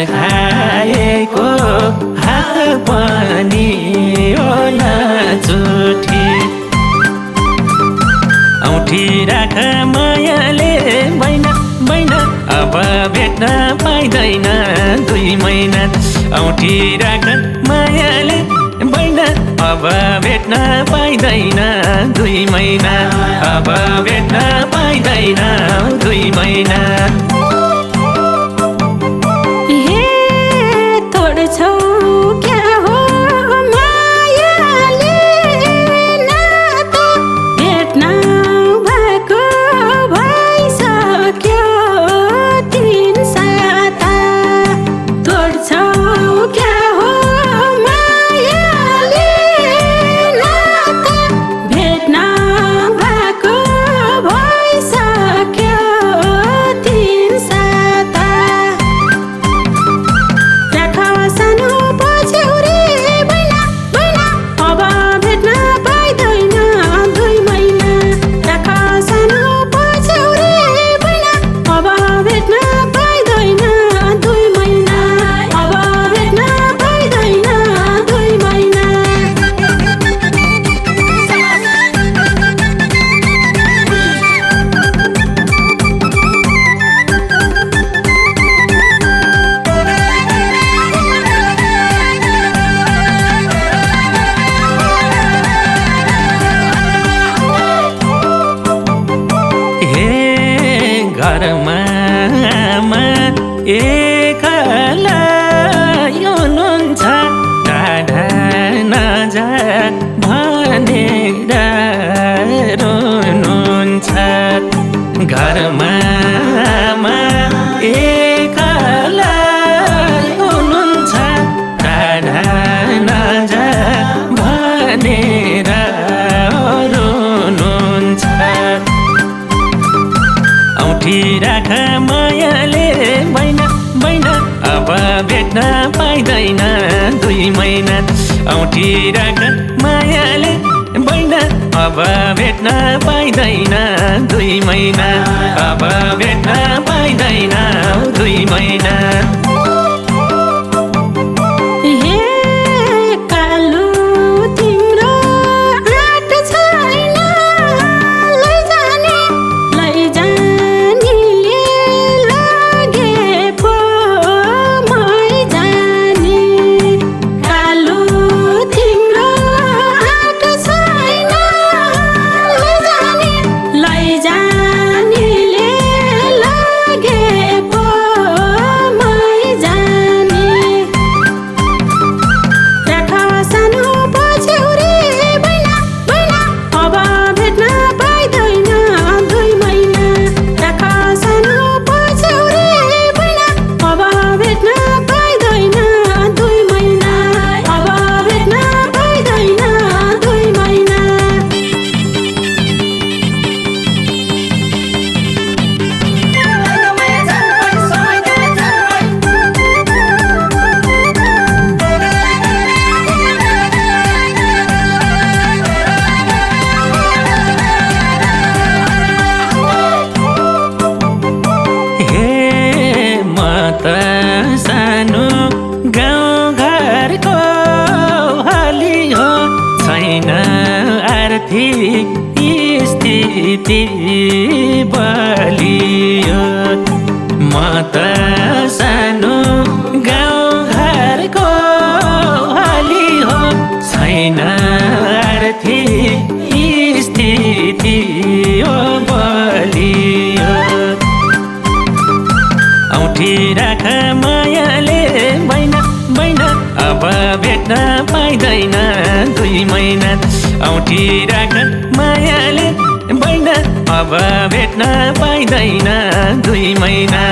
खाएको हात पनि होला जुठी औँठी राख मायाले बैना बैना अब भेट्न पाइँदैन 2 महिना औँठी राख मायाले बैना अब भेट्न पाइँदैन 2 महिना अब भेट्न पाइँदैन 2 महिना घरमा एकला हुनुहुन्छ टाढा नजा भनेर रुनुहुन्छ घरमा एकला हुनुहुन्छ टाढा नजा भनेर रुनुहुन्छ औँठी राख मायाले बैना बैना अब भेट्न पाइँदैन 2 महिना औँठी राख मायाले बैना अब भेट्न पाइँदैन 2 महिना अब भेट्न पाइँदैन 2 महिना सानो गाउँघरको हाली हो छैन आर्थिक स्थिति बलियो म त सानो गाउँघरको हाली हो छैन आर्थिक स्थिति बलियो औँठी राख मायाले बैना बैना अब भेट्न पाइँदैन 2 महिना औँठी राख मायाले बैना अब भेट्न पाइँदैन 2 महिना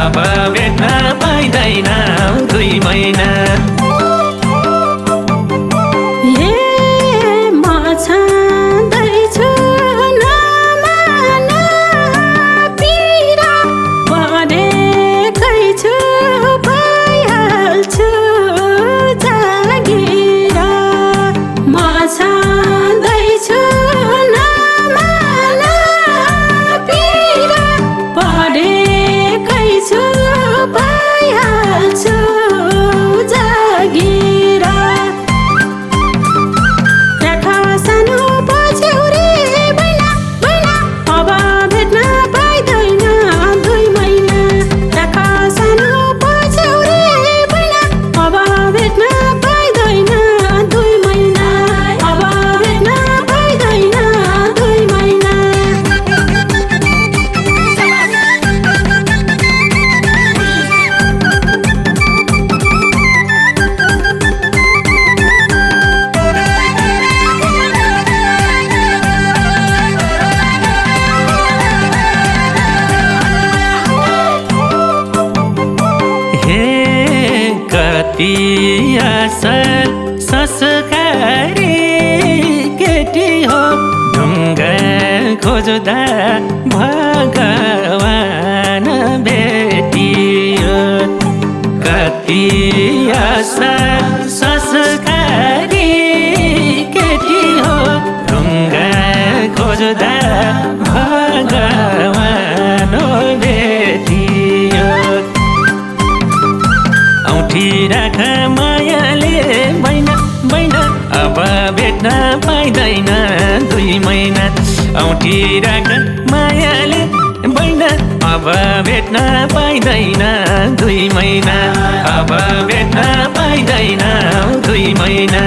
अब भेट्न पाइँदैन 2 महिना भइहाल्छ कति असल संस्कारी केटी हो ढुङ्गा खोज्दा भगवान भेटियो कति असल संस्कारी केटी हो ढुङ्गा खोज्दा भगवान भेटियो औँठी राख मायाले बैना बैना अब भेट्न पाइँदैन 2 महिना औँठी राख मायाले बैना अब भेट्न पाइँदैन 2 महिना अब भेट्न पाइँदैन 2 महिना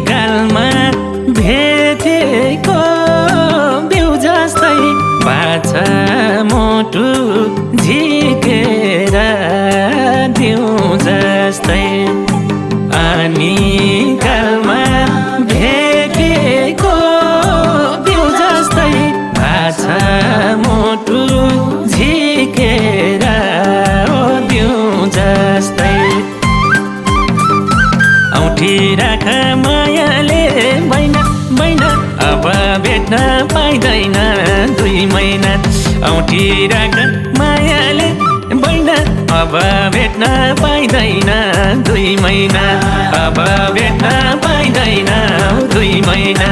कालमा भेटेको बिउ जस्तै बाछा मोटु झिकेर दिउ जस्तै अनि कालमा भेटेको बिउ जस्तै बाछा मोटु झिकेर दिउ जस्तै औँठी राख मायाले बैना बैना अब भेट्न पाइँदैन 2 महिना औँठी राख मायाले बैना अब भेट्न पाइँदैन 2 महिना अब भेट्न पाइँदैन 2 महिना